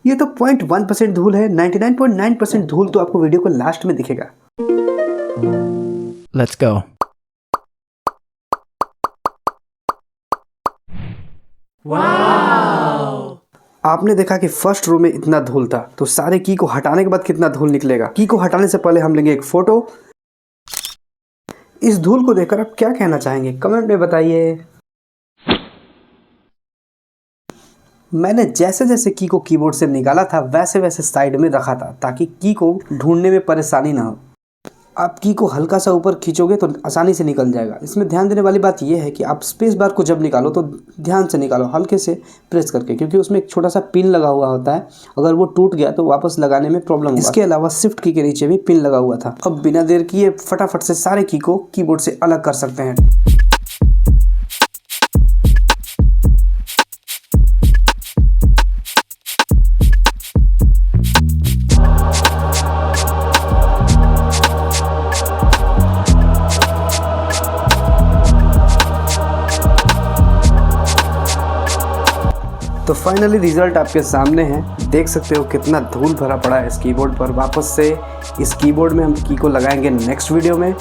ये तो 0.1% धूल है, 99.9% धूल तो आपको वीडियो को लास्ट में दिखेगा। Let's go. आपने देखा कि फर्स्ट रो में इतना धूल था, तो सारे की को हटाने के बाद कितना धूल निकलेगा। की को हटाने से पहले हम लेंगे एक फोटो। इस धूल को देखकर आप क्या कहना चाहेंगे कमेंट में बताइए। मैंने जैसे जैसे की को कीबोर्ड से निकाला था वैसे वैसे साइड में रखा था ताकि की को ढूंढने में परेशानी ना हो। आप की को हल्का सा ऊपर खींचोगे तो आसानी से निकल जाएगा। इसमें ध्यान देने वाली बात यह है कि आप स्पेस बार को जब निकालो तो ध्यान से निकालो, हल्के से प्रेस करके, क्योंकि उसमें एक छोटा सा पिन लगा हुआ होता है। अगर वो टूट गया तो वापस लगाने में प्रॉब्लम होगा। इसके अलावा शिफ्ट की के नीचे भी पिन लगा हुआ था। अब बिना देर किए फटाफट से सारे की को कीबोर्ड से अलग कर सकते हैं। तो फाइनली रिजल्ट आपके सामने है, देख सकते हो कितना धूल भरा पड़ा है इस कीबोर्ड पर। वापस से इस कीबोर्ड में हम की को लगाएंगे नेक्स्ट वीडियो में।